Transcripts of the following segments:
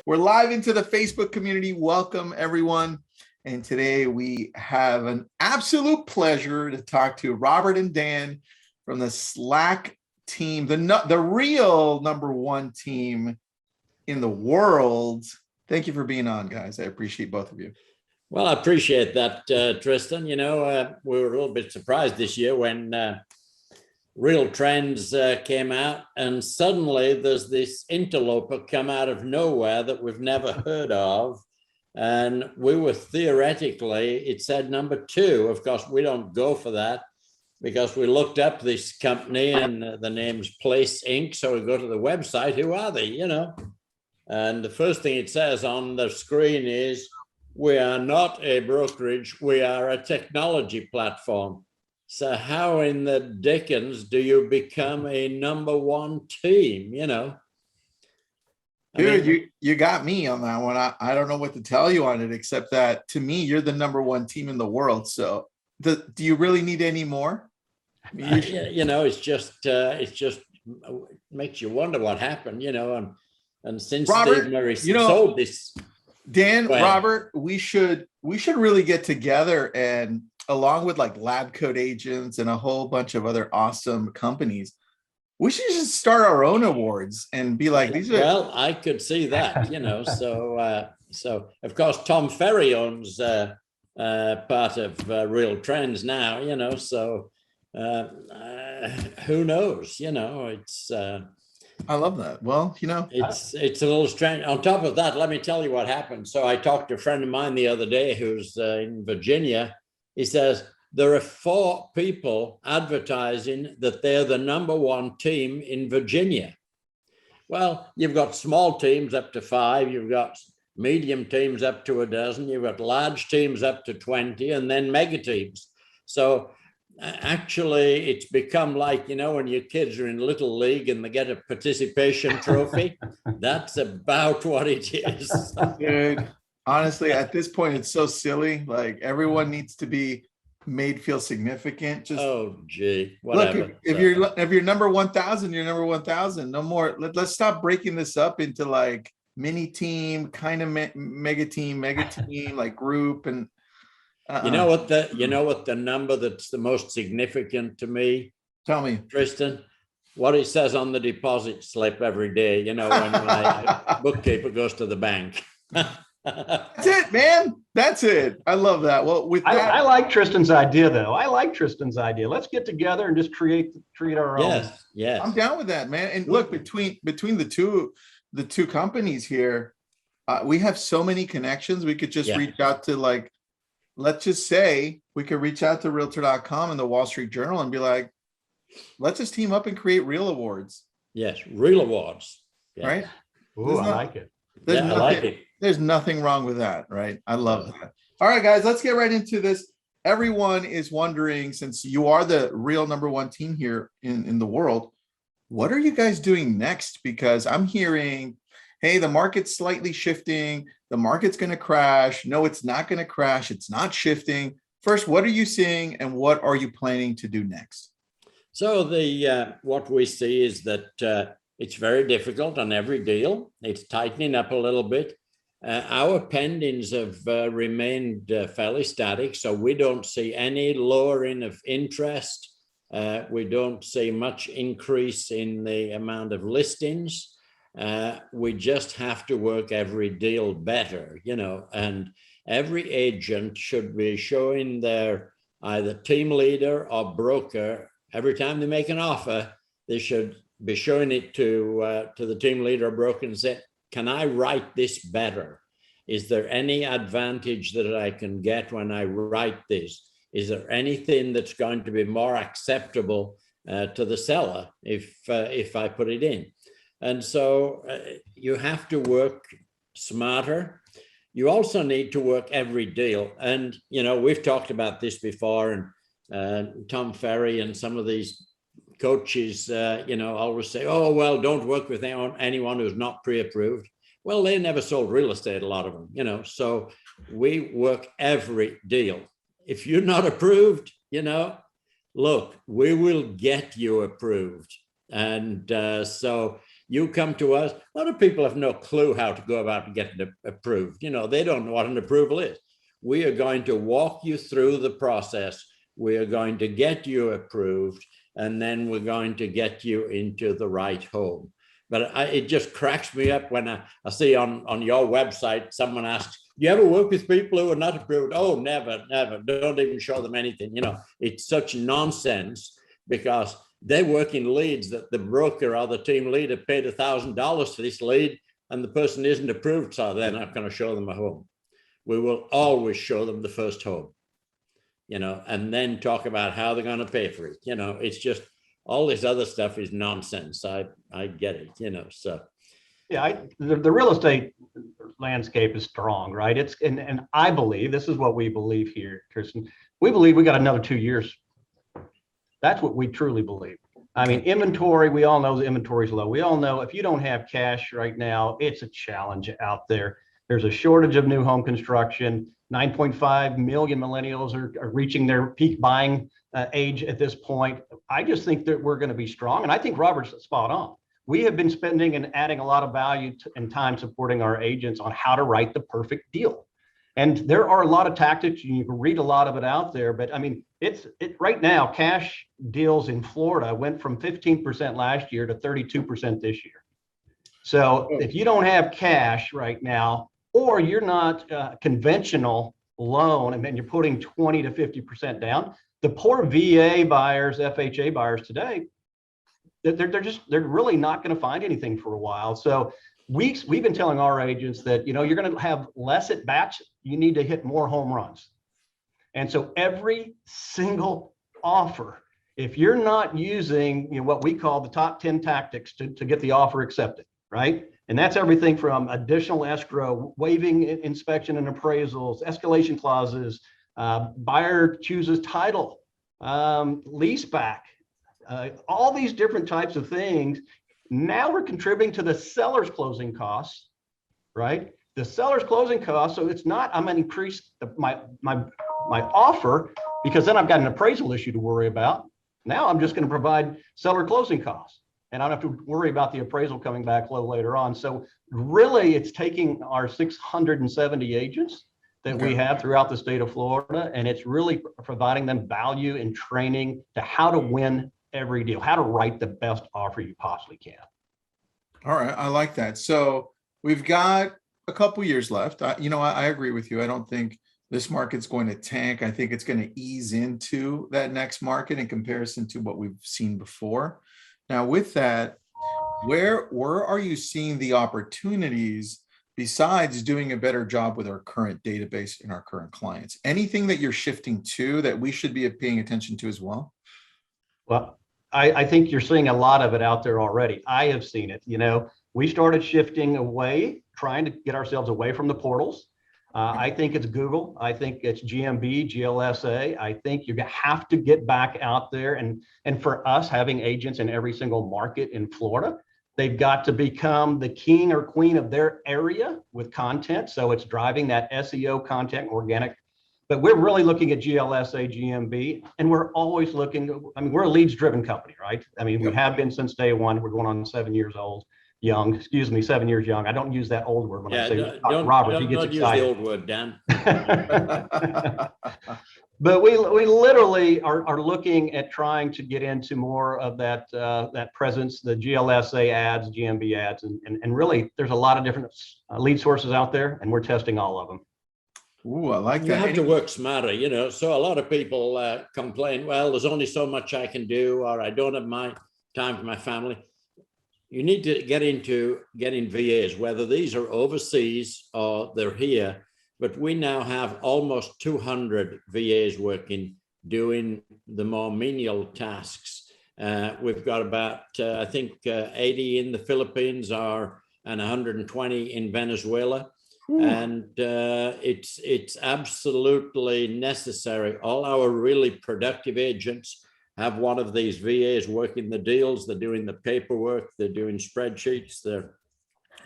We're live into the Facebook community. Welcome, everyone. And today we have an absolute pleasure to talk to Robert and Dan from the Slack team, the real number one team in the world. Thank you for being on, guys. I appreciate both of you. Well, I appreciate that, Tristan. You know, we were a little bit surprised this year when Real Trends came out, and suddenly there's this interloper come out of nowhere that we've never heard of. And we were theoretically, it said number 2. Of course, we don't go for that because we looked up this company and the name's Place Inc. So we go to the website. Who are they? You know, and the first thing it says on the screen is, we are not a brokerage, we are a technology platform. So how in the dickens do you become a number one team, you know? Dude, you got me on that one. I don't know what to tell you on it, except that to me, you're the number one team in the world. So do you really need any more? You know, it's just makes you wonder what happened, you know, and since Robert, Steve Murray sold this. Dan, Robert, we should really get together, and along with like Lab Coat Agents and a whole bunch of other awesome companies, we should just start our own awards and be like, these are. Well, I could see that, you know. So of course Tom Ferry owns part of Real Trends now, you know. So who knows? You know, it's. I love that. Well, you know, it's a little strange. On top of that, let me tell you what happened. So I talked to a friend of mine the other day who's in Virginia. He says there are 4 people advertising that they're the number one team in Virginia. Well, you've got small teams up to 5, you've got medium teams up to a dozen, you've got large teams up to 20, and then mega teams. So actually, it's become like, you know, when your kids are in Little League and they get a participation trophy, that's about what it is. Dude, honestly, at this point, it's so silly. Like, everyone needs to be made feel significant. Just whatever. Look, if you're number 1,000, you're number 1,000. No more. Let's stop breaking this up into like mini team, kind of mega team, like group. And you know what the number that's the most significant to me? Tell me, Tristan. What it says on the deposit slip every day. You know, when my bookkeeper goes to the bank. That's it, man. That's it. I love that. Well, with that, I like Tristan's idea, though. I like Tristan's idea. Let's get together and just create our own. Yes. I'm down with that, man. And look, between the two companies here, we have so many connections. We could just reach out to, like, let's just say we could reach out to Realtor.com and the Wall Street Journal and be like, let's just team up and create Real Awards. Yes, Real Awards. Yeah. Right? Ooh, I like it. I like it. There's nothing wrong with that, right? I love that. All right, guys, let's get right into this. Everyone is wondering, since you are the real number one team here in the world, what are you guys doing next? Because I'm hearing, hey, the market's slightly shifting. The market's going to crash. No, it's not going to crash. It's not shifting. First, what are you seeing and what are you planning to do next? So what we see is that it's very difficult on every deal. It's tightening up a little bit. Our pendings have remained fairly static, so we don't see any lowering of interest. We don't see much increase in the amount of listings. We just have to work every deal better, you know, and every agent should be showing their either team leader or broker. Every time they make an offer, they should be showing it to the team leader or broker and say, can I write this better? Is there any advantage that I can get when I write this? Is there anything that's going to be more acceptable to the seller if I put it in? And so you have to work smarter. You also need to work every deal. And, you know, we've talked about this before, and Tom Ferry and some of these coaches, you know, always say, oh, well, don't work with anyone who's not pre-approved. Well, they never sold real estate, a lot of them, you know, so we work every deal. If you're not approved, you know, look, we will get you approved. And so You come to us. A lot of people have no clue how to go about getting it approved. You know, they don't know what an approval is. We are going to walk you through the process. We are going to get you approved, and then we're going to get you into the right home. But it just cracks me up when I see on your website, someone asks, you ever work with people who are not approved? Oh, never, never. Don't even show them anything. You know, it's such nonsense, because they work in leads that the broker or the team leader paid $1,000 for this lead, and the person isn't approved, so they're not going to show them a home. We will always show them the first home, you know, and then talk about how they're going to pay for it. You know, it's just, all this other stuff is nonsense. I get it, you know, so. Yeah, the real estate landscape is strong, right? And I believe, this is what we believe here, Tristan. We believe we got another 2 years. That's what we truly believe. I mean, inventory, we all know the inventory is low. We all know if you don't have cash right now, it's a challenge out there. There's a shortage of new home construction. 9.5 million millennials are reaching their peak buying age at this point. I just think that we're going to be strong. And I think Robert's spot on. We have been spending and adding a lot of value and time supporting our agents on how to write the perfect deal. And there are a lot of tactics. You can read a lot of it out there. But I mean, right now, cash deals in Florida went from 15% last year to 32% this year. So if you don't have cash right now, or you're not conventional loan, and then you're putting 20 to 50% down, the poor VA buyers, FHA buyers today, they're really not going to find anything for a while. So we've been telling our agents that, you know, you're going to have less at bats. You need to hit more home runs. And so every single offer, if you're not using, you know, what we call the top 10 tactics to get the offer accepted, right? And that's everything from additional escrow, waiving inspection and appraisals, escalation clauses, buyer chooses title, lease back, all these different types of things. Now we're contributing to the seller's closing costs, right? The seller's closing costs. So it's not, I'm going to increase my offer, because then I've got an appraisal issue to worry about. Now I'm just going to provide seller closing costs, and I don't have to worry about the appraisal coming back low later on. So really, it's taking our 670 agents that we have throughout the state of Florida, and it's really providing them value and training to how to win every deal, how to write the best offer you possibly can. All right, I like that. So we've got a couple years left. I agree with you. I don't think this market's going to tank. I think it's going to ease into that next market in comparison to what we've seen before. Now, with that, where are you seeing the opportunities besides doing a better job with our current database and our current clients? Anything that you're shifting to that we should be paying attention to as well? Well, I think you're seeing a lot of it out there already. I have seen it. You know, we started shifting away, trying to get ourselves away from the portals. I think it's Google. I think it's GMB, GLSA. I think you have to get back out there. And for us, having agents in every single market in Florida, they've got to become the king or queen of their area with content. So it's driving that SEO content, organic. But we're really looking at GLSA, GMB, and we're always looking. I mean, we're a leads-driven company, right? I mean, we have been since day one. We're going on 7 years old. Young, excuse me, 7 years young. I don't use that old word when I say Robert. He gets excited. Use the old word, Dan. But we literally are looking at trying to get into more of that presence, the GLSA ads, GMB ads, and really there's a lot of different lead sources out there, and we're testing all of them. Ooh, I like that. You have to work smarter, you know. So a lot of people complain, well, there's only so much I can do, or I don't have my time for my family. You need to get into getting VAs, whether these are overseas or they're here. But we now have almost 200 VAs working, doing the more menial tasks. We've got about, I think, 80 in the Philippines and 120 in Venezuela. Ooh. And it's absolutely necessary. All our really productive agents have one of these VAs working the deals. They're doing the paperwork. They're doing spreadsheets. They're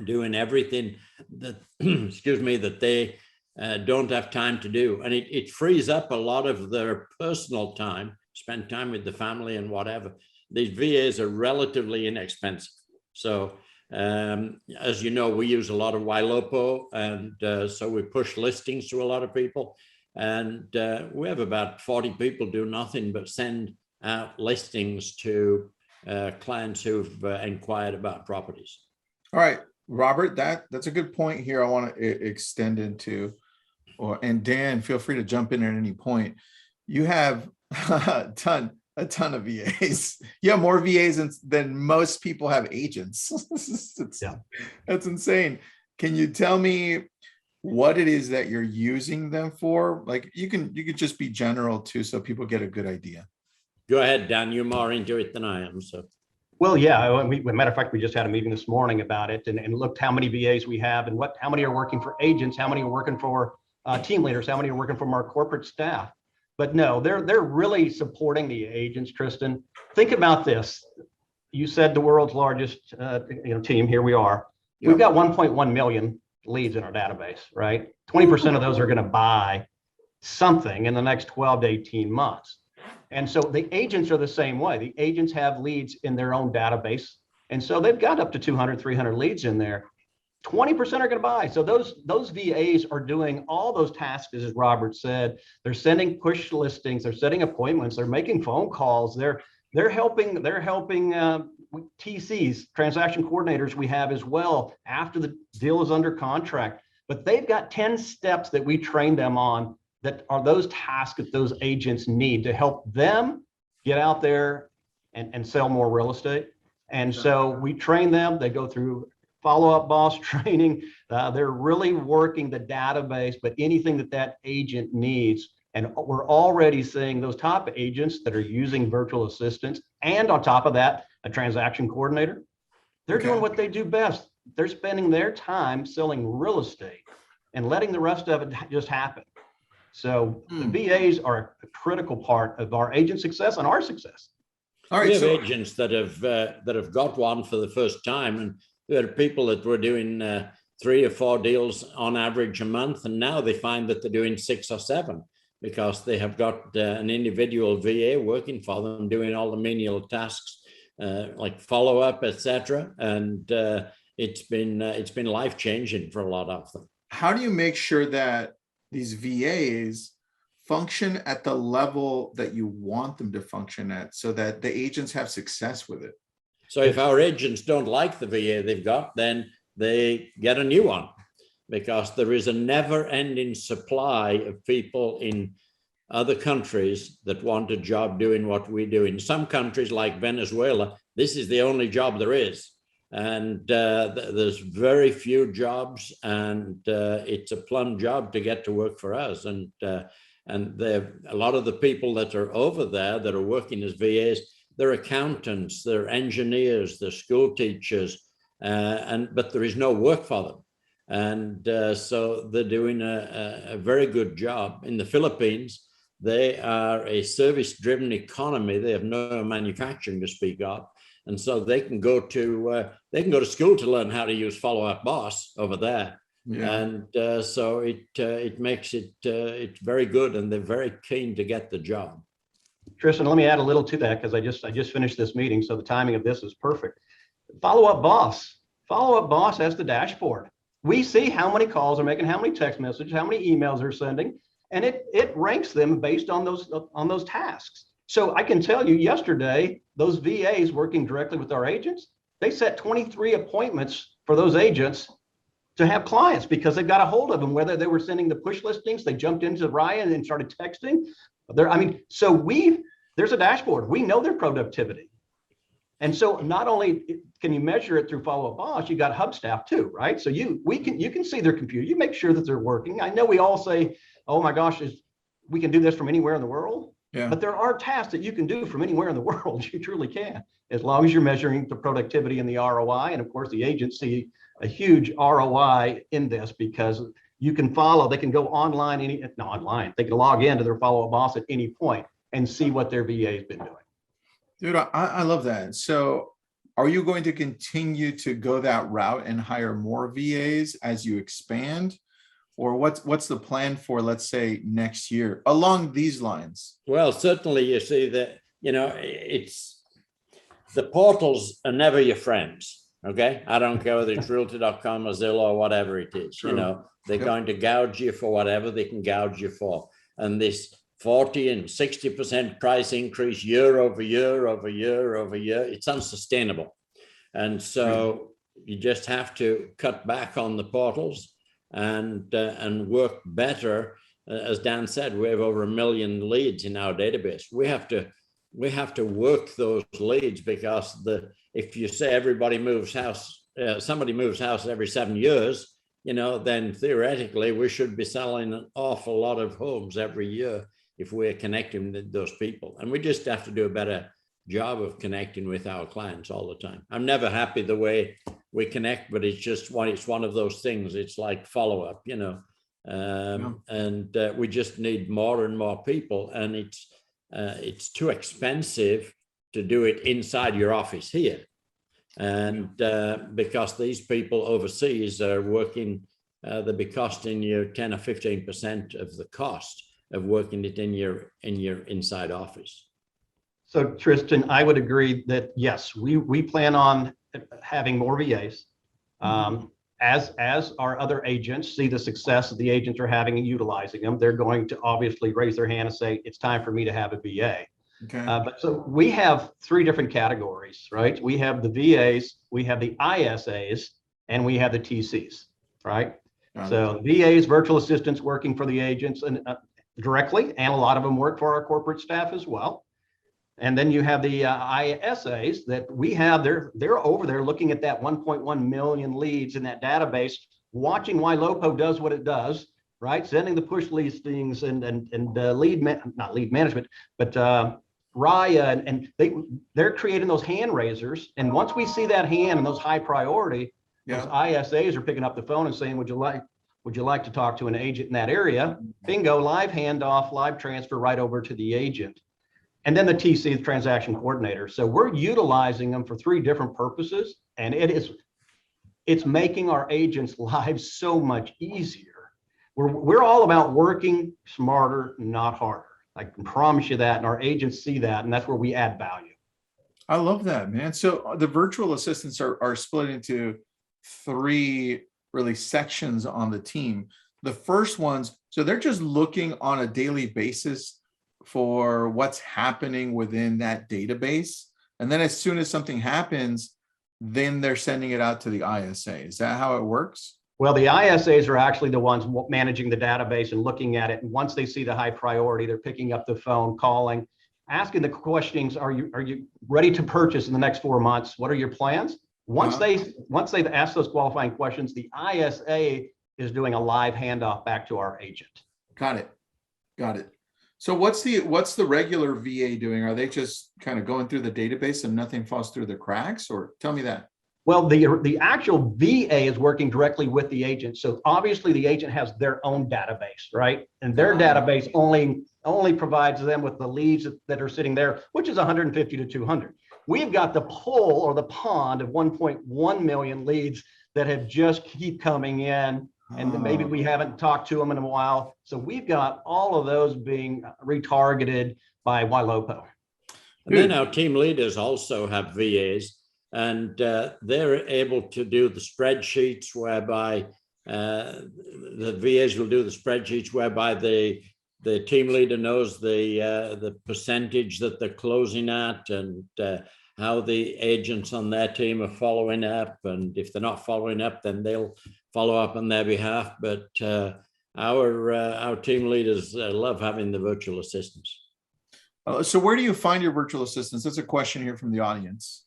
doing everything that, excuse me, that they don't have time to do. And it frees up a lot of their personal time, spend time with the family and whatever. These VAs are relatively inexpensive. So As you know, we use a lot of Ylopo, and so we push listings to a lot of people. And we have about 40 people do nothing but send out listings to clients who've inquired about properties. All right, Robert, that's a good point here. I want to extend into, and Dan, feel free to jump in at any point. You have a ton of VAs. You have more VAs than most people have agents. That's insane. Can you tell me what it is that you're using them for? Like you could just be general too, so people get a good idea. Go ahead, Dan. You're more into it than I am. So. Well, yeah. Matter of fact, we just had a meeting this morning about it, and looked how many VAs we have, and how many are working for agents, how many are working for team leaders, how many are working from our corporate staff. But no, they're really supporting the agents, Tristan. Think about this. You said the world's largest team. Here we are. Yep. We've got 1.1 million leads in our database, right? 20% of those are going to buy something in the next 12 to 18 months. And so the agents are the same way. The agents have leads in their own database. And so they've got up to 200, 300 leads in there. 20% are going to buy. So those VAs are doing all those tasks, as Robert said. They're sending push listings. They're setting appointments. They're making phone calls. They're helping TCs, transaction coordinators we have as well after the deal is under contract. But they've got 10 steps that we train them on that are those tasks that those agents need to help them get out there and sell more real estate. And so we train them. They go through follow-up boss training. They're really working the database, but anything that agent needs. And we're already seeing those top agents that are using virtual assistants, and on top of that, a transaction coordinator. They're doing what they do best. They're spending their time selling real estate and letting the rest of it just happen. So the VAs are a critical part of our agent success and our success. All right, we have agents that have got one for the first time, and there are people that were doing 3 or 4 deals on average a month, and now they find that they're doing 6 or 7 because they have got an individual VA working for them, doing all the menial tasks like follow-up, etc. And it's been life-changing for a lot of them. How do you make sure that these VAs function at the level that you want them to function at, so that the agents have success with it? So if our agents don't like the VA they've got, then they get a new one, because there is a never-ending supply of people in other countries that want a job doing what we do. In some countries like Venezuela, this is the only job there is. And there's very few jobs, and it's a plum job to get to work for us. And a lot of the people that are over there that are working as VAs, they're accountants, they're engineers, they're school teachers, but there is no work for them. And so they're doing a very good job. In the Philippines, they are a service-driven economy. They have no manufacturing to speak of. And so they can go to school to learn how to use follow-up boss over there. Yeah. And so it makes it very good, and they're very keen to get the job. Tristan, let me add a little to that, because I just finished this meeting, so the timing of this is perfect. Follow-up boss has the dashboard. We see how many calls they're making, how many text messages, how many emails they're sending, and it ranks them based on those tasks. So I can tell you, yesterday, those VAs working directly with our agents, they set 23 appointments for those agents to have clients, because they've got a hold of them, whether they were sending the push listings, they jumped into Ryan and started texting. So there's a dashboard. We know their productivity. And so not only can you measure it through follow-up boss, you got hub staff too, right? So you can see their computer, you make sure that they're working. I know we all say, oh my gosh, we can do this from anywhere in the world. Yeah. But there are tasks that you can do from anywhere in the world. You truly can, as long as you're measuring the productivity and the ROI. And of course, the agents see a huge ROI in this, because you can they can go online, they can log into their follow-up boss at any point and see what their VA has been doing. Dude, I love that. So are you going to continue to go that route and hire more VAs as you expand? Or what's the plan for, let's say, next year along these lines? Well, certainly you see that, it's the portals are never your friends. Okay. I don't care whether it's realtor.com or Zillow or whatever it is. True. You know, they're Yep. going to gouge you for whatever they can gouge you for. And this 40 and 60% price increase year over year over year over year, it's unsustainable. And so you just have to cut back on the portals and work better. As Dan said, we have over 1 million leads in our database. We have to work those leads, because if you say everybody moves house, somebody moves house every 7 years, you know, then theoretically we should be selling an awful lot of homes every year if we're connecting with those people. And we just have to do a better job of connecting with our clients all the time. I'm never happy the way we connect, but it's one of those things. It's like follow-up, you know, and we just need more and more people, and it's too expensive to do it inside your office here. And because these people overseas are working, they'll be costing you 10 or 15% of the cost of working it in your inside office. So Tristan, I would agree that yes, we plan on having more VAs. As our other agents see the success that the agents are having and utilizing them, they're going to obviously raise their hand and say, it's time for me to have a VA. Okay. But so we have 3 different categories, right? We have the VAs, we have the ISAs, and we have the TCs, right? So VAs, virtual assistants working for the agents and directly, and a lot of them work for our corporate staff as well. And then you have the ISAs that we have. They're over there looking at that 1.1 million leads in that database, watching why LoPo does what it does, right? Sending the push listings and not lead management, but Raya, and they're creating those hand raisers. And once we see that hand and those high priority, those ISAs are picking up the phone and saying, would you like to talk to an agent in that area? Bingo, live handoff, live transfer right over to the agent. And then the TC, the transaction coordinator. So we're utilizing them for 3 different purposes, and it's making our agents' lives so much easier. We're all about working smarter, not harder. I can promise you that, and our agents see that, and that's where we add value. I love that, man. So the virtual assistants are split into 3 really sections on the team. The first ones, so they're just looking on a daily basis for what's happening within that database. And then as soon as something happens, then they're sending it out to the ISA. Is that how it works? Well, the ISAs are actually the ones managing the database and looking at it. And once they see the high priority, they're picking up the phone, calling, asking the questions. Are you ready to purchase in the next 4 months? What are your plans? Once they've asked those qualifying questions, the ISA is doing a live handoff back to our agent. Got it. So what's the regular VA doing? Are they just kind of going through the database and nothing falls through the cracks? Or tell me that. Well, the actual VA is working directly with the agent. So obviously the agent has their own database, right? And their database only provides them with the leads that are sitting there, which is 150 to 200. We've got the pool or the pond of 1.1 million leads that have just keep coming in. And maybe we haven't talked to them in a while. So we've got all of those being retargeted by LoPo. And then our team leaders also have VAs, and they're able to do the spreadsheets whereby the VAs will do the spreadsheets whereby the team leader knows the percentage that they're closing at, and how the agents on their team are following up. And if they're not following up, then they'll follow up on their behalf. But our team leaders love having the virtual assistants. So where do you find your virtual assistants? That's a question here from the audience.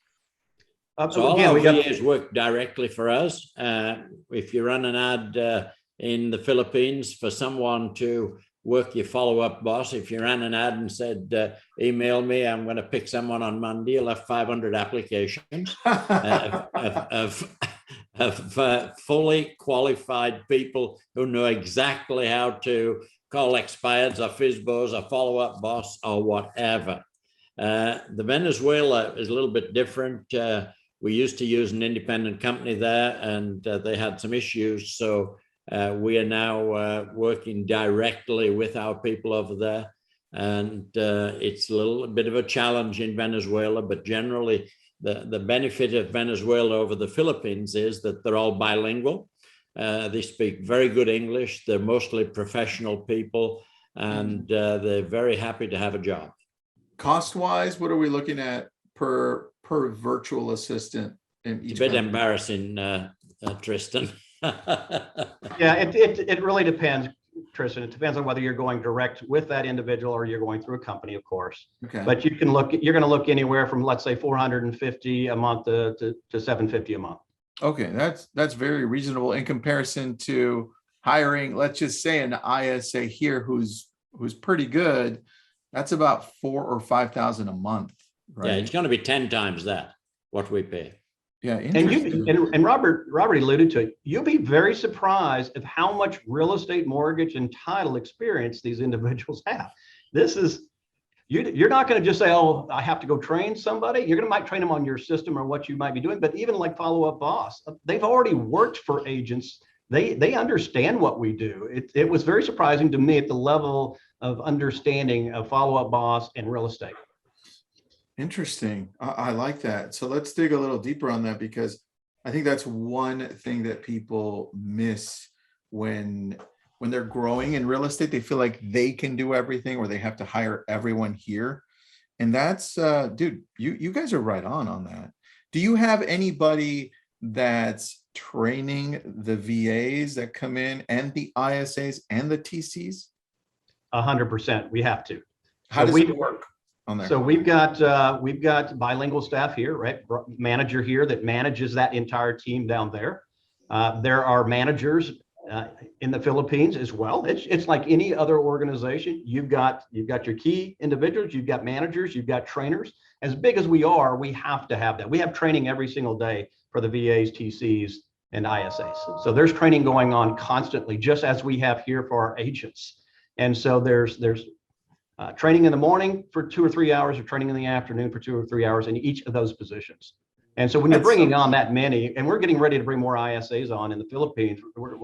So all our VAs work directly for us. If you run an ad in the Philippines for someone to work your follow-up boss, if you ran an ad and said, email me, I'm going to pick someone on Monday, you'll have 500 applications of fully qualified people who know exactly how to call expireds or FISBOs or follow-up boss or whatever. The Venezuela is a little bit different. We used to use an independent company there, and they had some issues. So we are now working directly with our people over there. And it's a little bit of a challenge in Venezuela, but generally the benefit of Venezuela over the Philippines is that they're all bilingual. They speak very good English. They're mostly professional people, and they're very happy to have a job. Cost-wise, what are we looking at per virtual assistant in each It's a bit country? embarrassing, Tristan. Yeah, it really depends, Tristan. It depends on whether you're going direct with that individual or you're going through a company, of course. Okay. But you're going to look anywhere from, let's say, $450 a month to $750 a month. Okay, that's very reasonable in comparison to hiring, let's just say, an ISA here who's pretty good. That's about $4,000 or $5,000 a month, right? Yeah, it's going to be 10 times that what we pay. Yeah, And interesting. and Robert alluded to it. You'll be very surprised at how much real estate, mortgage, and title experience these individuals have. This is, you're not going to just say, oh, I have to go train somebody. You're going to might train them on your system or what you might be doing. But even like Follow Up Boss, they've already worked for agents. They understand what we do. It was very surprising to me at the level of understanding of Follow Up Boss and real estate. Interesting. I like that. So let's dig a little deeper on that, because I think that's one thing that people miss when they're growing in real estate. They feel like they can do everything, or they have to hire everyone here. And that's, dude, you guys are right on that. Do you have anybody that's training the VAs that come in and the ISAs and the TCs? 100%. We have to. How does it work on there? So we've got bilingual staff here, right? Manager here that manages that entire team down there. There are managers in the Philippines as well. It's like any other organization. You've got your key individuals, you've got managers, you've got trainers. As big as we are, we have to have that. We have training every single day for the VAs, TCs, and ISAs. So there's training going on constantly, just as we have here for our agents. And so there's training in the morning for 2 or 3 hours, or training in the afternoon for 2 or 3 hours in each of those positions. And so when you're bringing on that many, and we're getting ready to bring more ISAs on in the Philippines, we're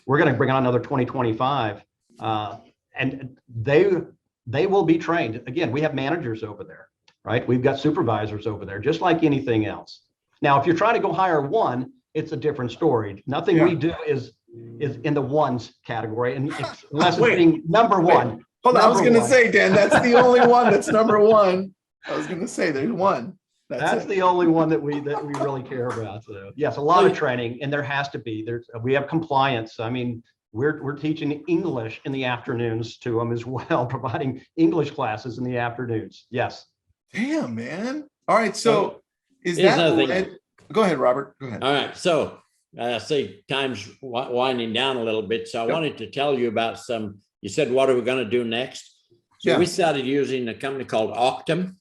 going to bring on another 2025, and they will be trained. Again, we have managers over there, right? We've got supervisors over there, just like anything else. Now, if you're trying to go hire one, it's a different story. Nothing we do is in the ones category, and unless it's being number one. Hold on, I was going to say, Dan, that's the only one that's number one. I was going to say there's one. That's the only one that we really care about. So yes, a lot of training, and there has to be. We have compliance. I mean, we're teaching English in the afternoons to them as well, providing English classes in the afternoons. Yes. Damn, man. All right. So is that? Go ahead, Robert. Go ahead. All right. So I see time's winding down a little bit. So I wanted to tell you about some. You said, what are we going to do next? So we started using a company called Octum.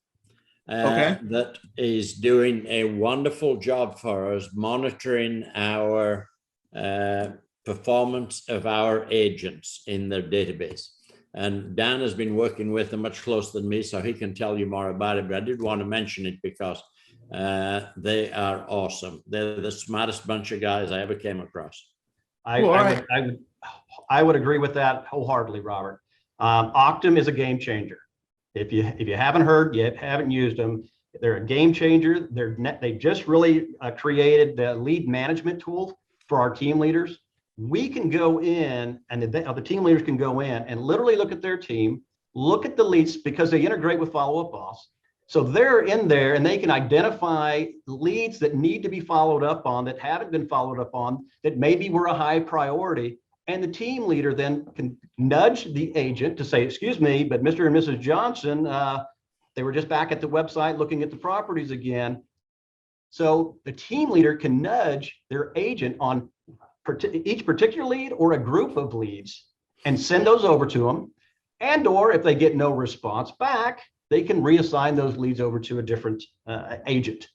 That is doing a wonderful job for us, monitoring our performance of our agents in their database. And Dan has been working with them much closer than me, so he can tell you more about it. But I did want to mention it because they are awesome. They're the smartest bunch of guys I ever came across. I would agree with that wholeheartedly, Robert. Octum is a game changer. If you haven't heard, you haven't used them, they're a game changer. They just really created the lead management tool for our team leaders. We can go in, and the team leaders can go in and literally look at their team, look at the leads, because they integrate with Follow Up Boss. So they're in there and they can identify leads that need to be followed up on, that haven't been followed up on, that maybe were a high priority. And the team leader then can nudge the agent to say, excuse me, but Mr. and Mrs. Johnson, they were just back at the website looking at the properties again. So the team leader can nudge their agent on each particular lead or a group of leads and send those over to them. And or if they get no response back, they can reassign those leads over to a different agent.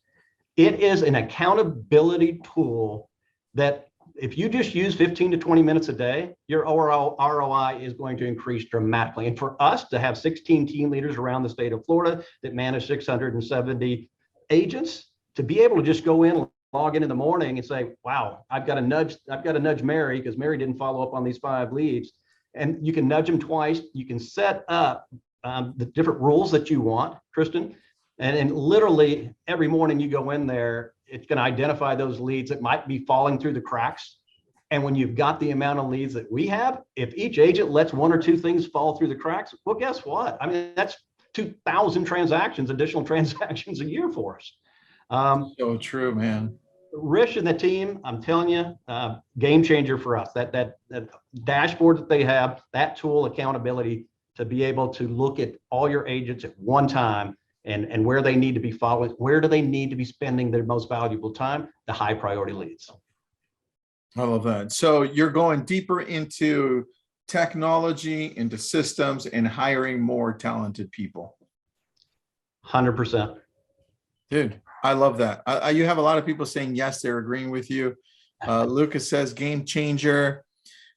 It is an accountability tool that if you just use 15 to 20 minutes a day, your ROI is going to increase dramatically. And for us to have 16 team leaders around the state of Florida that manage 670 agents, to be able to just go in, log in the morning and say, wow, I've got to nudge Mary because Mary didn't follow up on these 5 leads. And you can nudge them twice. You can set up the different rules that you want, Tristan. And literally every morning you go in there, it's going to identify those leads that might be falling through the cracks. And when you've got the amount of leads that we have, if each agent lets one or two things fall through the cracks, well, guess what? I mean, that's 2,000 transactions, additional transactions a year for us. So true, man. Rich and the team, I'm telling you, game changer for us. That dashboard that they have, that tool, accountability, to be able to look at all your agents at one time and where they need to be following, where do they need to be spending their most valuable time, the high priority leads. I love that. So you're going deeper into technology, into systems, and hiring more talented people. 100%. Dude, I love that. You have a lot of people saying yes, they're agreeing with you. Lucas says game changer.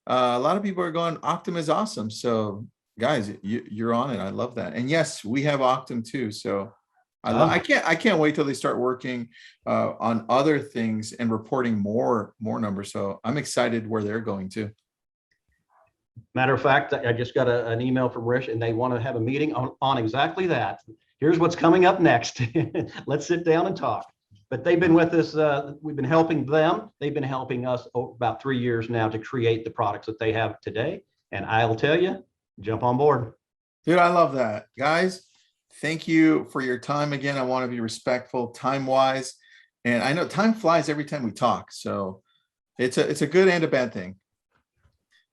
A lot of people are going, Optum is awesome. So guys, you're on it. I love that. And yes, we have Optum too. So I can't wait till they start working on other things and reporting more numbers. So I'm excited where they're going to. Matter of fact, I just got an email from Rich, and they want to have a meeting on exactly that. Here's what's coming up next. Let's sit down and talk. But they've been with us. We've been helping them. They've been helping us about 3 years now to create the products that they have today. And I'll tell you, jump on board. Dude, I love that. Guys, thank you for your time again. I want to be respectful time-wise. And I know time flies every time we talk. So it's a good and a bad thing.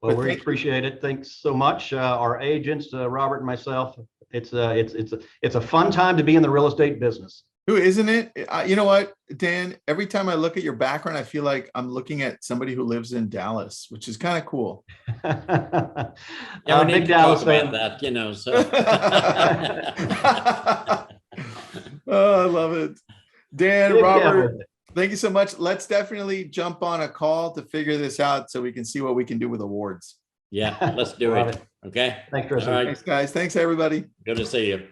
Well, we appreciate it. Thanks so much. Our agents, Robert and myself, it's a fun time to be in the real estate business. Who isn't it? You know what, Dan, every time I look at your background, I feel like I'm looking at somebody who lives in Dallas, which is kind of cool. Yeah, we need big to Dallas talk fan. about that, you know, so. Oh, I love it. Dan, Big Robert, Dallas. thank you so much. Let's definitely jump on a call to figure this out so we can see what we can do with awards. Yeah, let's do Love it. it. Okay. Thanks, Tristan. All right. Thanks, guys. Thanks, everybody. Good to see you.